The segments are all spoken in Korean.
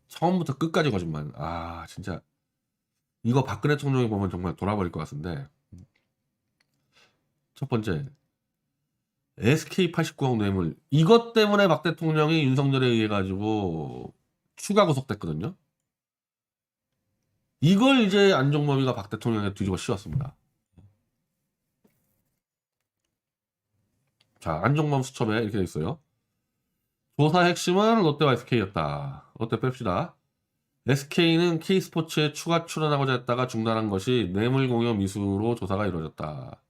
처음부터 끝까지 거짓말. 아, 진짜. 이거 박근혜 대통령이 보면 정말 돌아버릴 것 같은데. 첫 번째, SK89억 뇌물. 이것 때문에 박 대통령이 윤석열에 의해 가지고 추가 구속됐거든요. 이걸 이제 안종범이가 박 대통령에 뒤집어 씌웠습니다. 자, 안종범 수첩에 이렇게 돼 있어요. 조사 핵심은 롯데와 SK였다. 롯데 뺍시다. SK는 K스포츠에 추가 출연하고자 했다가 중단한 것이 뇌물공여 미수로 조사가 이루어졌다.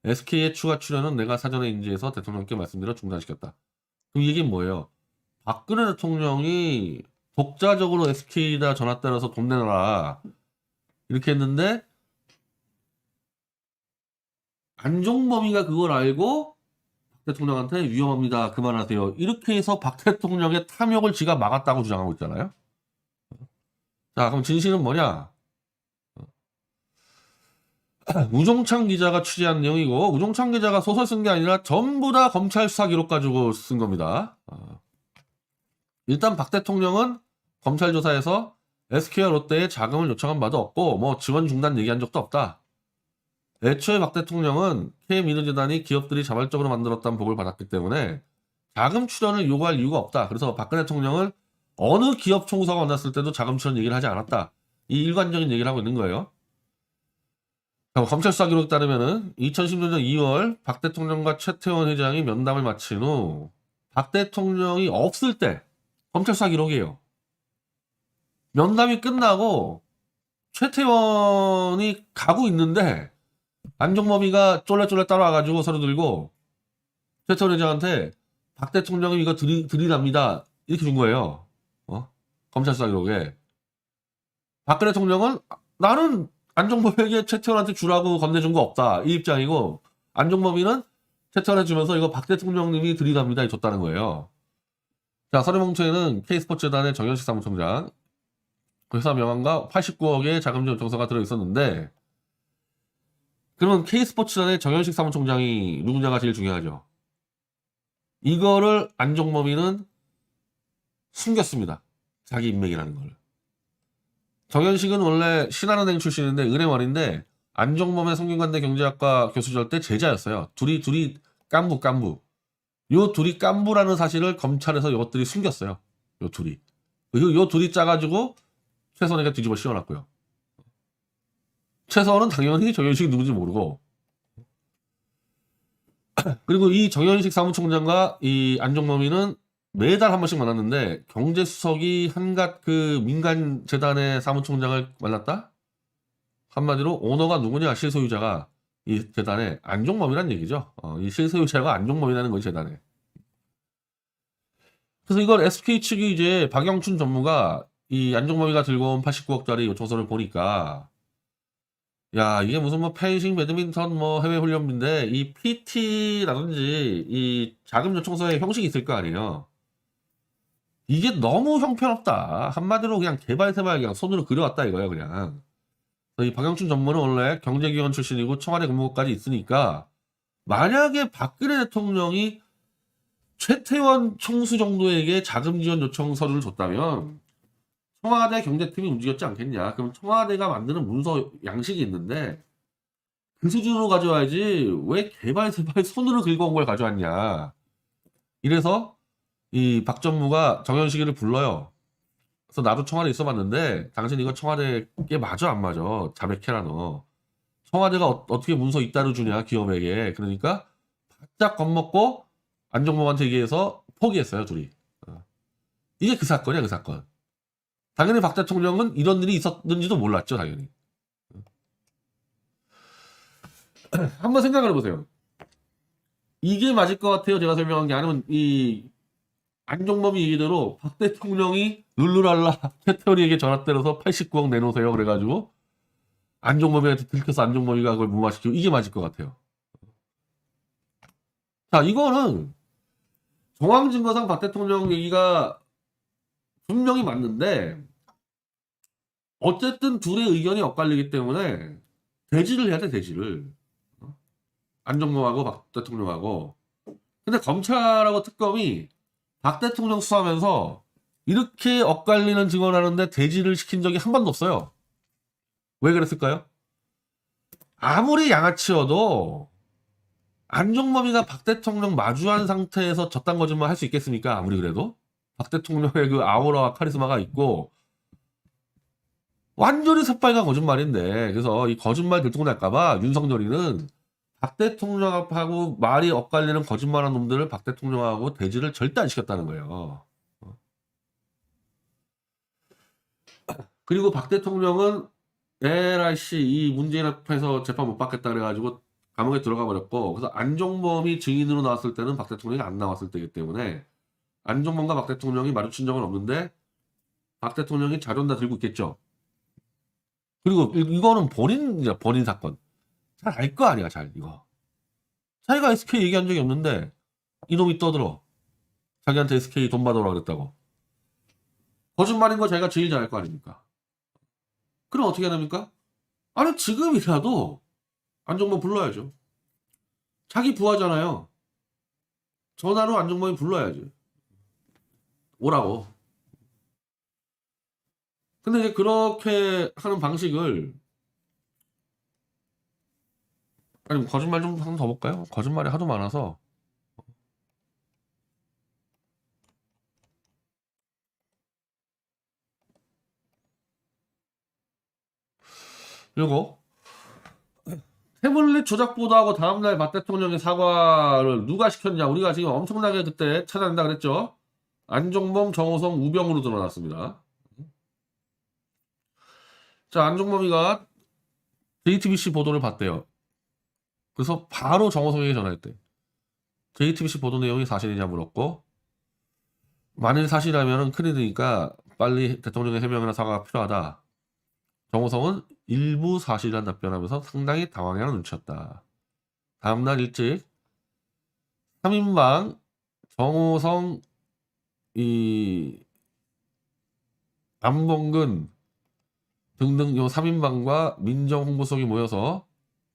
SK의 추가 출연은 내가 사전에 인지해서 대통령께 말씀드려 중단시켰다. 그럼 이게 뭐예요? 박근혜 대통령이 독자적으로 SK에다 전화 때려서 돈 내놔라 이렇게 했는데 안종범이가 그걸 알고 박 대통령한테 위험합니다. 그만하세요. 이렇게 해서 박 대통령의 탐욕을 지가 막았다고 주장하고 있잖아요. 자, 그럼 진실은 뭐냐? 우종찬 기자가 취재한 내용이고 우종찬 기자가 소설 쓴 게 아니라 전부 다 검찰 수사 기록 가지고 쓴 겁니다. 일단 박 대통령은 검찰 조사에서 SK와 롯데에 자금을 요청한 바도 없고 뭐 지원 중단 얘기한 적도 없다. 애초에 박 대통령은 K민우재단이 기업들이 자발적으로 만들었다는 보고를 받았기 때문에 자금 출연을 요구할 이유가 없다. 그래서 박근혜 대통령은 어느 기업 총수가 만났을 때도 자금 출연 얘기를 하지 않았다. 이 일관적인 얘기를 하고 있는 거예요. 검찰 수사 기록에 따르면은 2016년 2월 박 대통령과 최태원 회장이 면담을 마친 후 박 대통령이 없을 때 검찰 수사 기록이에요. 면담이 끝나고 최태원이 가고 있는데 안종범이가 쫄래쫄래 따라와가지고 서로 들고 최태원 회장한테 박 대통령이 이거 드리랍니다. 이렇게 준 거예요. 검찰 수사 기록에. 박근혜 대통령은 나는 안종범에게 최태원한테 주라고 건네준 거 없다. 이 입장이고 안종범이는 최태원한테 주면서 이거 박 대통령님이 드리랍니다. 줬다는 거예요. 자, 서류봉투에는 K스포츠재단의 정현식 사무총장 그 회사 명함과 89억의 자금 요청서가 들어있었는데 그러면 K스포츠단의 정현식 사무총장이 누구냐가 제일 중요하죠. 이거를 안종범이는 숨겼습니다. 자기 인맥이라는 걸. 정현식은 원래 신한은행 출신인데 은행원인데 안종범의 성균관대 경제학과 교수절 때 제자였어요. 둘이 깐부. 요 둘이 깐부라는 사실을 검찰에서 이것들이 숨겼어요. 요 둘이. 그리고 요 둘이 짜가지고 최선희가 뒤집어 씌워놨고요. 최선은 당연히 정현식이 누군지 모르고 그리고 이 정현식 사무총장과 이 안종범이는 매달 한 번씩 만났는데 경제수석이 한갓 그 민간 재단의 사무총장을 만났다? 한마디로 오너가 누구냐 실소유자가 이 재단의 안종범이란 얘기죠. 이 실소유자가 안종범이라는 거지 재단에. 그래서 이걸 SK 측이 이제 박영춘 전무가 이 안종범이가 들고 온 89억짜리 요청서를 보니까 야 이게 무슨 뭐 펜싱, 배드민턴 뭐 해외 훈련비인데 이 PT라든지 이 자금 요청서에 형식이 있을 거 아니에요. 이게 너무 형편없다. 한마디로 그냥 개발세발 그냥 손으로 그려왔다 이거야 그냥. 이 박영춘 전무는 원래 경제기관 출신이고 청와대 근무까지 있으니까 만약에 박근혜 대통령이 최태원 총수 정도에게 자금 지원 요청 서류를 줬다면 청와대 경제팀이 움직였지 않겠냐. 그럼 청와대가 만드는 문서 양식이 있는데 그 수준으로 가져와야지 왜 개발세발 손으로 긁어온 걸 가져왔냐. 이래서 이 박 전무가 정현식이를 불러요. 그래서 나도 청와대에 있어봤는데 당신 이거 청와대에 맞아 안 맞아? 자백해라 너. 청와대가 어떻게 문서 잇따로 주냐 기업에게. 그러니까 바짝 겁먹고 안종범한테 얘기해서 포기했어요 둘이. 이게 그 사건이야 그 사건. 당연히 박 대통령은 이런 일이 있었는지도 몰랐죠 당연히. 한번 생각을 해보세요. 이게 맞을 것 같아요 제가 설명한 게 아니면 이 안종범이 얘기대로 박 대통령이 룰루랄라 최태원이에게 전화 때려서 89억 내놓으세요 그래가지고 안종범이한테 들켜서 안종범이가 그걸 무마시키고 이게 맞을 것 같아요. 자 이거는 정황증거상 박 대통령 얘기가 분명히 맞는데 어쨌든 둘의 의견이 엇갈리기 때문에 대지를 해야 돼 대지를. 안종범하고 박 대통령하고. 근데 검찰하고 특검이 박 대통령 수사하면서 이렇게 엇갈리는 증언을 하는데 대지를 시킨 적이 한 번도 없어요. 왜 그랬을까요? 아무리 양아치여도 안종범이가 박 대통령 마주한 상태에서 저딴 거짓말 할 수 있겠습니까? 아무리 그래도 박 대통령의 그 아우라와 카리스마가 있고 완전히 새빨간 거짓말인데, 그래서 이 거짓말 들통날까봐 윤석열이는 박 대통령하고 말이 엇갈리는 거짓말한 놈들을 박 대통령하고 대지를 절대 안 시켰다는 거예요. 그리고 박 대통령은 에라이 씨, 이 문재인 앞에서 재판 못 받겠다 그래가지고 감옥에 들어가 버렸고, 그래서 안종범이 증인으로 나왔을 때는 박 대통령이 안 나왔을 때이기 때문에 안종범과 박 대통령이 마주친 적은 없는데 박 대통령이 자료는 다 들고 있겠죠. 그리고 이거는 본인 사건. 잘 알 거 아니야, 잘 이거. 자기가 SK 얘기한 적이 없는데 이놈이 떠들어. 자기한테 SK 돈 받아오라 그랬다고. 거짓말인 거 자기가 제일 잘 알 거 아닙니까? 그럼 어떻게 해야 됩니까? 아니, 지금이라도 안종범 불러야죠. 자기 부하잖아요. 전화로 안종범이 불러야지. 오라고. 근데 이제 그렇게 하는 방식을, 아니 뭐 거짓말 좀 한 번 더 볼까요? 거짓말이 하도 많아서. 그리고 태블릿 조작 보도하고 다음날 박 대통령의 사과를 누가 시켰냐, 우리가 지금 엄청나게 그때 찾아낸다 그랬죠. 안종범, 정호성, 우병우로 드러났습니다. 자, 안종범이가 JTBC 보도를 봤대요. 그래서 바로 정호성에게 전화했대. JTBC 보도 내용이 사실이냐 물었고, 만일 사실이라면 큰일이니까 빨리 대통령의 해명이나 사과가 필요하다. 정호성은 일부 사실이란 답변하면서 상당히 당황해하는 눈치였다. 다음날 일찍 3인방 정호성, 이 안봉근 등등 요 3인방과 민정홍보석이 모여서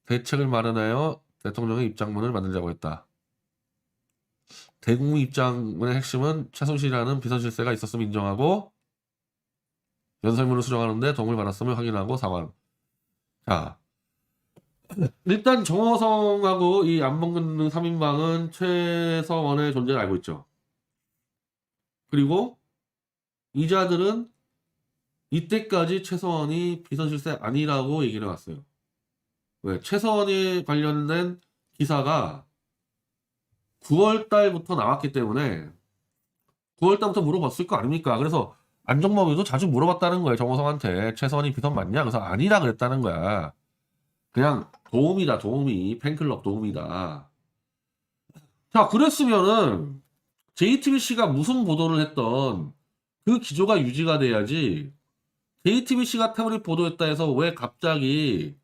대책을 마련하여 대통령의 입장문을 만들자고 했다. 대국민 입장문의 핵심은 최순실이라는 비선실세가 있었음을 인정하고 연설문을 수정하는데 도움을 받았음을 확인하고 사과한. 자, 일단 정호성하고 이 안봉근 등 3인방은 최서원의 존재를 알고 있죠. 그리고 이자들은 이때까지 최서원이 비선실세 아니라고 얘기를 해왔어요. 왜? 최서원에 관련된 기사가 9월 달부터 나왔기 때문에 9월 달부터 물어봤을 거 아닙니까? 그래서 안종범이도 자주 물어봤다는 거예요. 정호성한테 최서원이 비선 맞냐? 그래서 아니라 그랬다는 거야. 그냥 도움이다, 도움이. 팬클럽 도움이다. 자, 그랬으면은 JTBC가 무슨 보도를 했던 그 기조가 유지가 돼야지. JTBC가 태블릿 보도했다 해서 왜 갑자기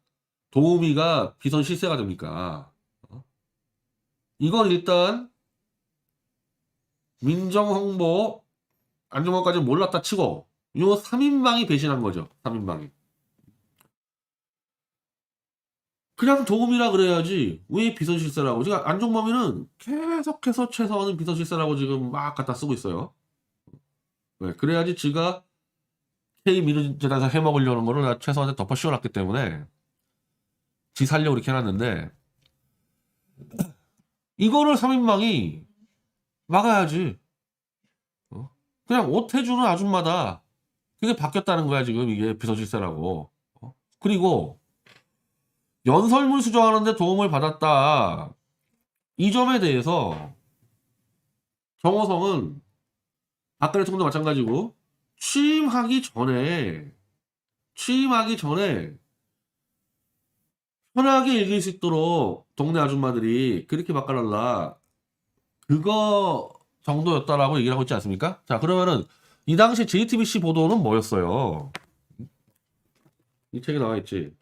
도우미가 비선 실세가 됩니까? 이건 일단 민정홍보 안종범까지 몰랐다 치고 요 3인방이 배신한 거죠. 3인방이. 그냥 도움이라 그래야지 왜 비선 실세라고. 지금 안종범이는 계속해서 최서원은 비선 실세라고 지금 막 갖다 쓰고 있어요. 왜? 그래야지 지가 K민주재단에서 해먹으려는 거를 나 최서원한테 덮어 씌워놨기 때문에 지 살려고 이렇게 해놨는데, 이거를 3인방이 막아야지. 어? 그냥 옷 해주는 아줌마다. 그게 바뀌었다는 거야, 지금 이게 비서실세라고. 그리고 연설문 수정하는데 도움을 받았다. 이 점에 대해서 정호성은 박근혜 총도 마찬가지고 취임하기 전에 편하게 읽을 수 있도록 동네 아줌마들이 그렇게 바꿔달라. 그거 정도였다라고 얘기를 하고 있지 않습니까? 자, 그러면은 이 당시 JTBC 보도는 뭐였어요? 이 책에 나와 있지.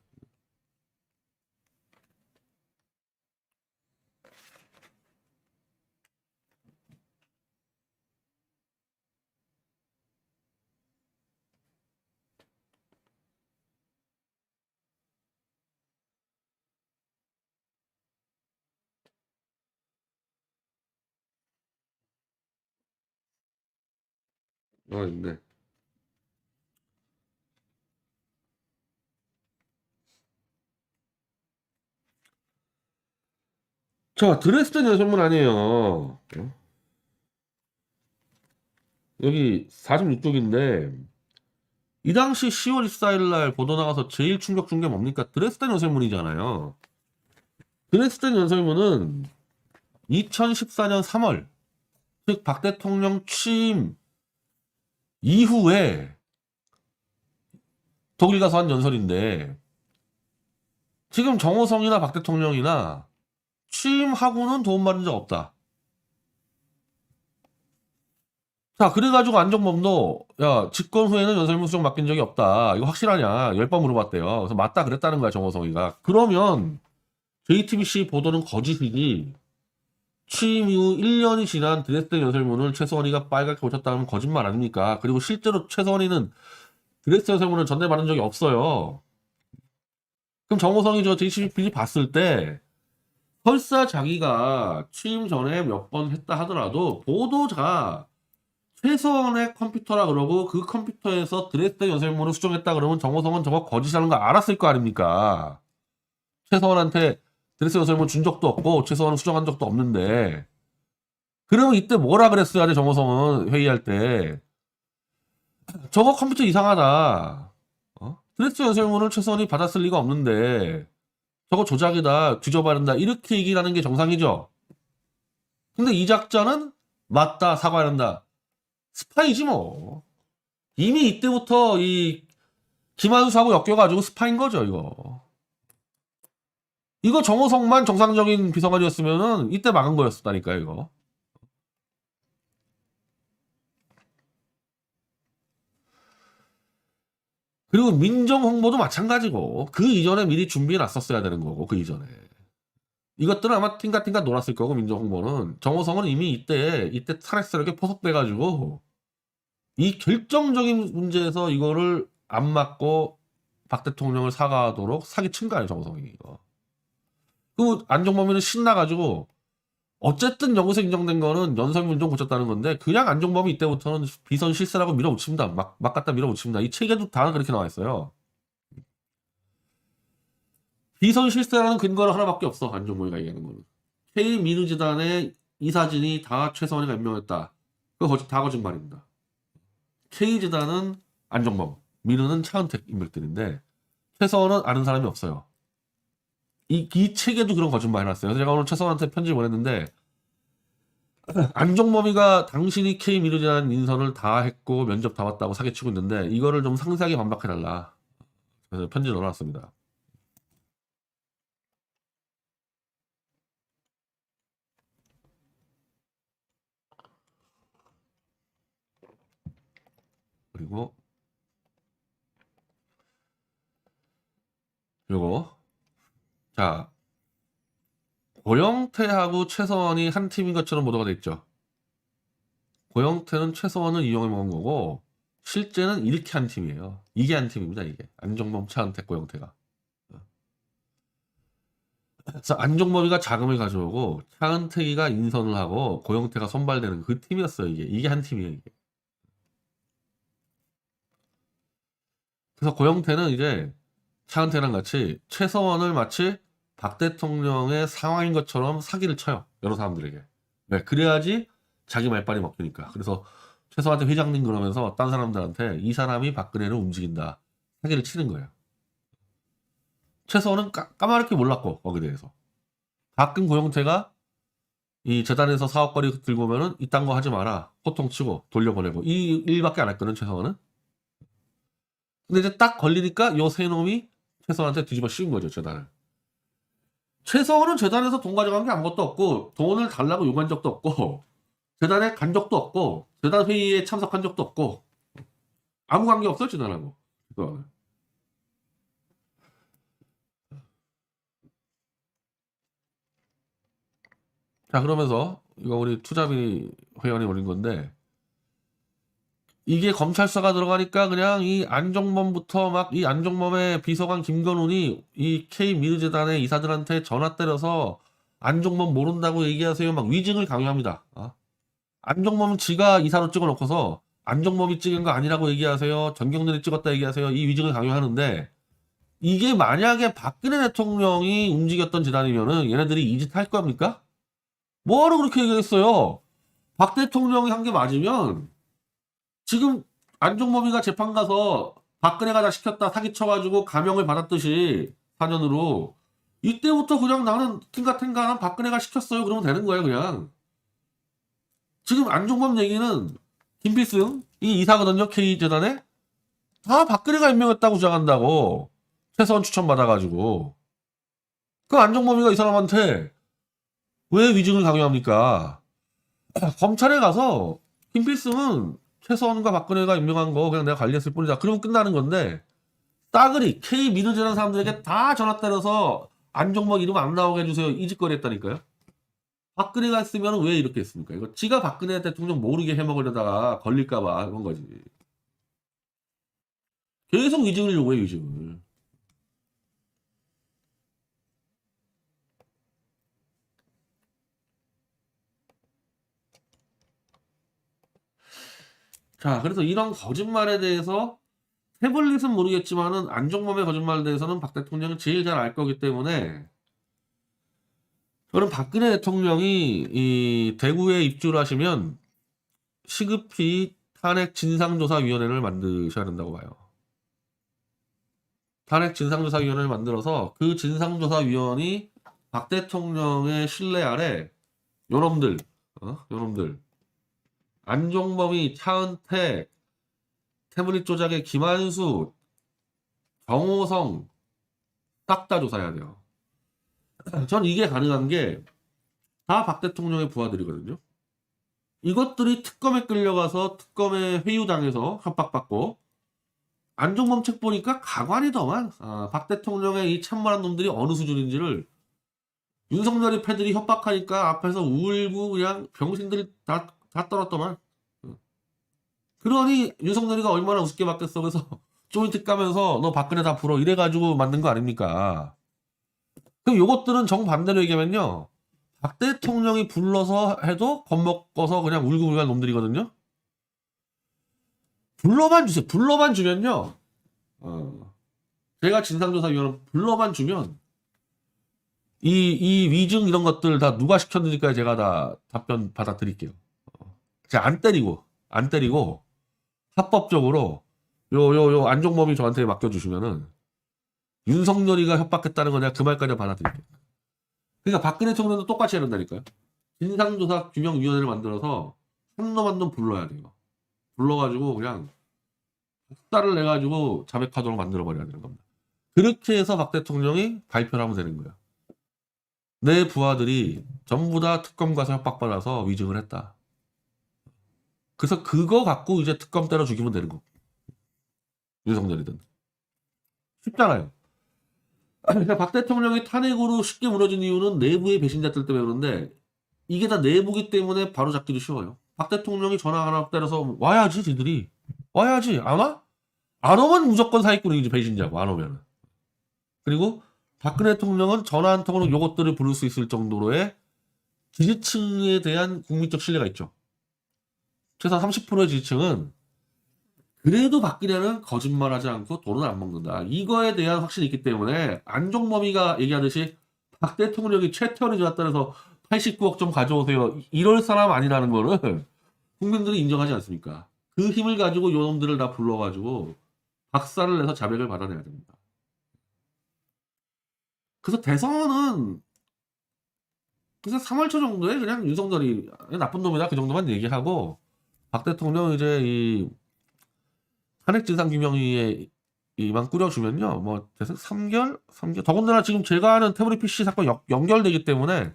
있네. 자, 드레스덴 여성분 아니에요. 여기 46쪽인데 이 당시 10월 24일 날 보도 나가서 제일 충격 준 게 뭡니까? 드레스덴 연설문이잖아요. 드레스덴 연설문은 2014년 3월, 즉 박 대통령 취임 이후에 독일 가서 한 연설인데 지금 정호성이나 박 대통령이나 취임하고는 도움받은 적 없다. 자, 그래가지고 안종범도 야, 집권 후에는 연설문 수정 맡긴 적이 없다. 이거 확실하냐? 10번 물어봤대요. 그래서 맞다 그랬다는 거야, 정호성이가. 그러면 JTBC 보도는 거짓이지. 취임 이후 1년이 지난 드레스덴 연설문을 최소원이가 빨갛게 고쳤다면 거짓말 아닙니까? 그리고 실제로 최소원이는 드레스덴 연설문을 전달받은 적이 없어요. 그럼 정호성이 저 JTBC 봤을 때 설사 자기가 취임 전에 몇 번 했다 하더라도 보도자가 최소원의 컴퓨터라 그러고 그 컴퓨터에서 드레스덴 연설문을 수정했다 그러면 정호성은 저거 거짓이라는 거 알았을 거 아닙니까? 최소원한테 드레스덴 연설문 준 적도 없고 최소원은 수정한 적도 없는데 그러면 이때 뭐라 그랬어야 돼 정호성은 회의할 때 저거 컴퓨터 이상하다. 드레스덴 연설문을 최소원이 받았을 리가 없는데 저거 조작이다 뒤져봐야 한다 이렇게 얘기를 하는 게 정상이죠. 근데 이 작자는 맞다 사과해야 한다. 스파이지 뭐. 이미 이때부터 이 김한수하고 엮여가지고 스파인 거죠 이거. 이거 정호성만 정상적인 비서관이었으면은 이때 막은 거였다니까 이거. 그리고 민정 홍보도 마찬가지고 그 이전에 미리 준비해 놨었어야 되는 거고 그 이전에. 이것들은 아마 팅가팅가 놀았을 거고 민정 홍보는 정호성은 이미 이때 탄핵스럽게 포섭돼가지고 이 결정적인 문제에서 이거를 안 맞고 박 대통령을 사과하도록 사기친 거 아니에요 정호성이 이거. 그 안종범이는 신나가지고 어쨌든 여기서 인정된 거는 연설문 좀 고쳤다는 건데 그냥 안종범이 이때부터는 비선 실세라고 밀어붙입니다. 막 갖다 밀어붙입니다. 이 책에도 다 그렇게 나와 있어요. 비선 실세라는 근거는 하나밖에 없어. 안종범이가 얘기하는 거는. K민우재단의 이사진이 다 최소원이가 임명했다. 그거 다 거짓말입니다. K재단은 안종범, 민우는 차은택 인물들인데 최소원은 아는 사람이 없어요. 이 책에도 그런 거짓말 해놨어요. 그래서 제가 오늘 최소원한테 편지 보냈는데 안종범이가 당신이 K민우재단 인선을 다 했고 면접 다 왔다고 사기치고 있는데 이거를 좀 상세하게 반박해달라. 그래서 편지 넣어놨습니다. 그리고 요거 자 고영태하고 최서원이 한 팀인 것처럼 보도가 돼 있죠. 고영태는 최서원을 이용해 먹은 거고 실제는 이렇게 한 팀이에요. 이게 한 팀입니다. 이게 안종범, 차은택, 고영태가. 그래서 안종범이가 자금을 가져오고 차은택이가 인선을 하고 고영태가 선발되는 그 팀이었어요. 이게 한 팀이에요. 이게. 그래서 고영태는 이제 차은택이랑 같이 최서원을 마치 박 대통령의 상황인 것처럼 사기를 쳐요. 여러 사람들에게. 네, 그래야지 자기 말빨이 먹히니까. 그래서 최서한테 회장님 그러면서 딴 사람들한테 이 사람이 박근혜를 움직인다. 사기를 치는 거예요. 최서원은 까마득히 몰랐고 거기에 대해서. 가끔 고영태가 이 재단에서 사업거리 들고 오면은 이딴 거 하지 마라. 호통치고 돌려보내고 이 일밖에 안 했거든 최서원은. 근데 이제 딱 걸리니까 요 세 놈이 최서원한테 뒤집어 씌운 거죠 재단을. 최서원은 재단에서 돈 가져간 게 아무것도 없고 돈을 달라고 요구한 적도 없고 재단에 간 적도 없고 재단 회의에 참석한 적도 없고 아무 관계 없어요 재단하고. 자 그러면서 이거 우리 투자비 회원이 올린 건데 이게 검찰서가 들어가니까 그냥 이 안종범부터 막 이 안종범의 비서관 김건훈이 이 K민우재단의 이사들한테 전화 때려서 안종범 모른다고 얘기하세요 막 위증을 강요합니다. 안종범은 지가 이사로 찍어놓고서 안종범이 찍은 거 아니라고 얘기하세요. 전경련이 찍었다 얘기하세요. 이 위증을 강요하는데 이게 만약에 박근혜 대통령이 움직였던 재단이면은 얘네들이 이 짓 할 겁니까? 뭐하러 그렇게 얘기했어요? 박 대통령이 한 게 맞으면 지금 안종범이가 재판 가서 박근혜가 다 시켰다 사기쳐가지고 감형을 받았듯이 4년으로 이때부터 그냥 나는 탱가탱가한 박근혜가 시켰어요. 그러면 되는 거예요 그냥. 지금 안종범 얘기는 김필승 이 이사거든요. K재단에 다 박근혜가 임명했다고 주장한다고 최서원 추천 받아가지고 그 안종범이가 이 사람한테 왜 위증을 강요합니까? 검찰에 가서 김필승은 최서원과 박근혜가 임명한 거 그냥 내가 관리했을 뿐이다. 그러면 끝나는 건데 싸그리 K 민우재단 사람들에게 다 전화 때려서 안종범 이름 안 나오게 해주세요. 이 짓거리 했다니까요. 박근혜가 했으면 왜 이렇게 했습니까? 이거 지가 박근혜 대통령 모르게 해먹으려다가 걸릴까봐 그런 거지. 계속 위증을 요구해 위증을. 자, 그래서 이런 거짓말에 대해서 태블릿은 모르겠지만은 안종범의 거짓말에 대해서는 박 대통령이 제일 잘 알 거기 때문에 저는 박근혜 대통령이 이 대구에 입주를 하시면 시급히 탄핵 진상조사위원회를 만드셔야 된다고 봐요. 탄핵 진상조사위원회를 만들어서 그 진상조사위원이 박 대통령의 신뢰 아래 요놈들, 요놈들 안종범이, 차은택, 태블릿 조작의 김한수, 정호성 싹 다 조사해야 돼요. 전 이게 가능한 게 다 박 대통령의 부하들이거든요. 이것들이 특검에 끌려가서 특검에 회유당해서 협박받고 안종범 책 보니까 가관이더만 박 대통령의 이 참말한 놈들이 어느 수준인지를 윤석열이 패들이 협박하니까 앞에서 울고 그냥 병신들이 다 떨었더만. 그러니 윤석열이가 얼마나 우습게 받겠어. 그래서 조인트 까면서 너 박근혜 다 풀어 이래가지고 만든 거 아닙니까? 그럼 요것들은 정반대로 얘기하면요. 박 대통령이 불러서 해도 겁먹어서 그냥 울고불고한 놈들이거든요. 불러만 주세요. 불러만 주면요. 제가 진상조사위원회 불러만 주면 이 위증 이런 것들 다 누가 시켰는지까지 제가 다 답변 받아드릴게요. 제가 안 때리고 합법적으로 요 안종범이 저한테 맡겨주시면은 윤석열이가 협박했다는 거 내가 그 말까지 받아드릴게요. 그러니까 박근혜 대통령도 똑같이 해야 된다니까요. 진상조사 규명위원회를 만들어서 한 놈 한 놈 불러야 돼요. 불러가지고 그냥 숙사를 내가지고 자백하도록 만들어버려야 되는 겁니다. 그렇게 해서 박 대통령이 발표를 하면 되는 거예요. 내 부하들이 전부 다 특검 가서 협박받아서 위증을 했다. 그래서 그거 갖고 이제 특검 때려 죽이면 되는 거. 윤석열이든. 쉽잖아요. 그러니까 박 대통령이 탄핵으로 쉽게 무너진 이유는 내부의 배신자들 때문에 그런데 이게 다 내부기 때문에 바로 잡기도 쉬워요. 박 대통령이 전화 하나 때려서 와야지 지들이. 와야지. 안 와? 안 오면 무조건 사기꾼이지 배신자고 안 오면은. 그리고 박근혜 대통령은 전화 한 통으로 요것들을 부를 수 있을 정도로의 지지층에 대한 국민적 신뢰가 있죠. 최소 30%의 지지층은 그래도 박근혜는 거짓말하지 않고 돈은 안 먹는다. 이거에 대한 확신이 있기 때문에 안종범이가 얘기하듯이 박 대통령이 최태원이 좋았다 해서 89억 좀 가져오세요. 이럴 사람 아니라는 거를 국민들이 인정하지 않습니까? 그 힘을 가지고 요놈들을 다 불러가지고 박살을 내서 자백을 받아내야 됩니다. 그래서 대선은 그래서 3월 초 정도에 그냥 윤석열이 나쁜 놈이다 그 정도만 얘기하고 박 대통령 이제 이 탄핵진상규명위에 이만 꾸려주면요 뭐 대선 3개월 더군다나 지금 제가 아는 태블릿 PC 사건 연결되기 때문에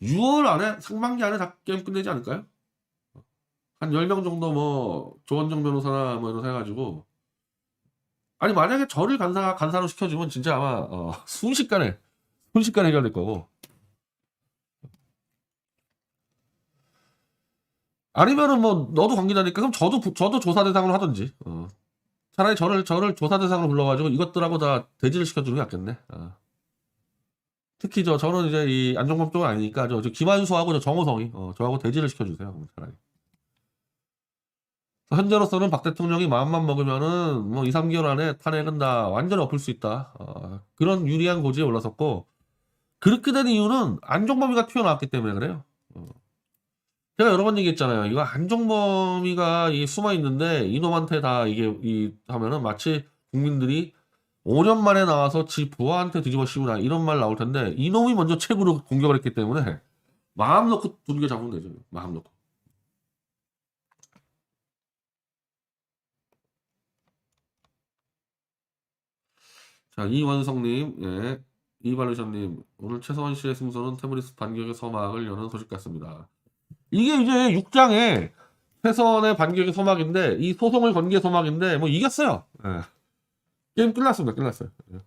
6월 안에 상반기 안에 다 게임 끝내지 않을까요? 한 10명 정도 뭐 조원정 변호사나 뭐 이런 해가지고 아니 만약에 저를 간사로 시켜주면 진짜 아마 순식간에 해결될 거고 아니면은 뭐 너도 관계자니까 그럼 저도 조사 대상으로 하든지 차라리 저를 조사 대상으로 불러가지고 이것들하고 다 대지를 시켜주는 게 낫겠네. 특히 저는 이제 이 안종범 쪽은 아니니까 저 김한수하고 저 정호성이 저하고 대지를 시켜주세요. 차라리. 현재로서는 박 대통령이 마음만 먹으면은 뭐 2, 3개월 안에 탄핵은 다 완전히 엎을 수 있다. 그런 유리한 고지에 올라섰고, 그렇게 된 이유는 안종범이가 튀어나왔기 때문에 그래요. 제가 여러 번 얘기했잖아요. 이거 안종범이가 숨어 있는데 이놈한테 다 이게 하면은 마치 국민들이 5년 만에 나와서 지 부하한테 뒤집어 씌우나 이런 말 나올 텐데, 이놈이 먼저 최고로 공격을 했기 때문에 마음 놓고 두들겨 잡으면 되죠. 마음 놓고. 자, 이원성님, 예. 이발루션님, 오늘 최서원 씨의 승소는 태블릿 반격의 서막을 여는 소식 같습니다. 이게 이제 6장에 최서원의 반격의 서막인데, 이 소송을 건 게 서막인데, 뭐 이겼어요. 예. 게임 끝났습니다. 끝났어요. 예.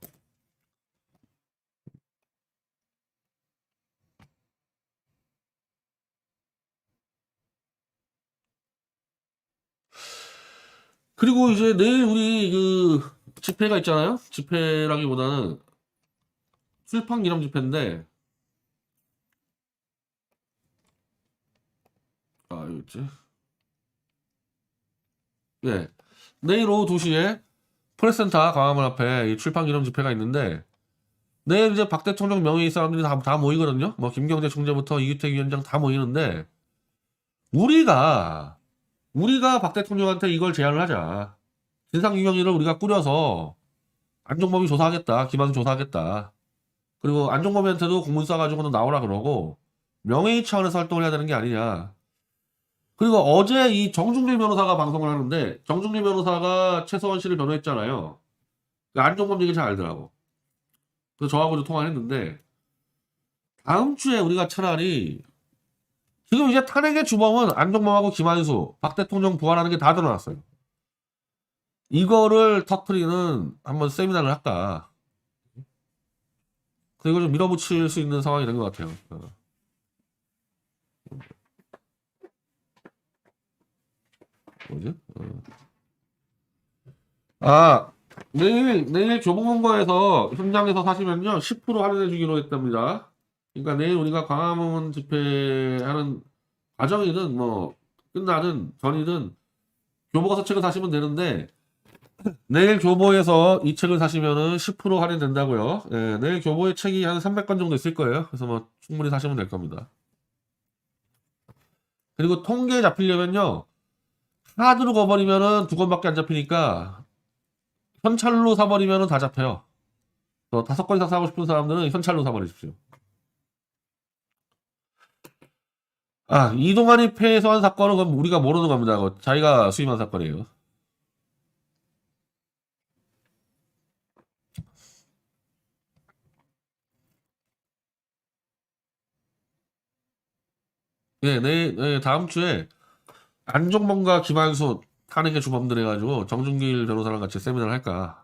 그리고 이제 내일 우리 집회가 있잖아요. 집회라기보다는 출판 기념 집회인데, 여기 있지. 예. 내일 오후 2시에 프레스센터 광화문 앞에 이 출판 기념 집회가 있는데, 내일 이제 박 대통령 명의 사람들이 다 모이거든요. 뭐 김경재 총재부터 이규택 위원장 다 모이는데, 우리가 박 대통령한테 이걸 제안을 하자. 진상규명위를 우리가 꾸려서 안종범이 조사하겠다. 김한수 조사하겠다. 그리고 안종범이한테도 공문 써가지고는 나오라 그러고, 명예훼손 차원에서 활동을 해야 되는 게 아니냐. 그리고 어제 이 정중길 변호사가 방송을 하는데, 정중길 변호사가 최서원 씨를 변호했잖아요. 안종범 얘기 잘 알더라고. 그래서 저하고도 통화를 했는데, 다음 주에 우리가 차라리, 지금 이제 탄핵의 주범은 안종범하고 김한수, 박 대통령 부활하는 게 다 드러났어요. 이거를 터트리는 한번 세미나를 할까. 그리고 좀 밀어붙일 수 있는 상황이 된 것 같아요. 뭐지? 내일 교보문고에서 현장에서 사시면요 10% 할인해 주기로 했답니다. 그러니까 내일 우리가 광화문 집회하는 과정이든 뭐 끝나든 전이든 교보가서 책을 사시면 되는데, 내일 교보에서 이 책을 사시면은 10% 할인된다고요. 예, 내일 교보의 책이 한 300권 정도 있을 거예요. 그래서 뭐 충분히 사시면 될 겁니다. 그리고 통계에 잡히려면요, 카드로 거버리면은 2권밖에 안 잡히니까 현찰로 사버리면은 다 잡혀요. 또 5권 이상 사고 싶은 사람들은 현찰로 사버리십시오. 이동환이 패소한 사건은 그건 우리가 모르는 겁니다. 그거 자기가 수임한 사건이에요. 예, 다음 주에 안종범과 김한수 탄핵의 주범들 해가지고 정준길 변호사랑 같이 세미나를 할까.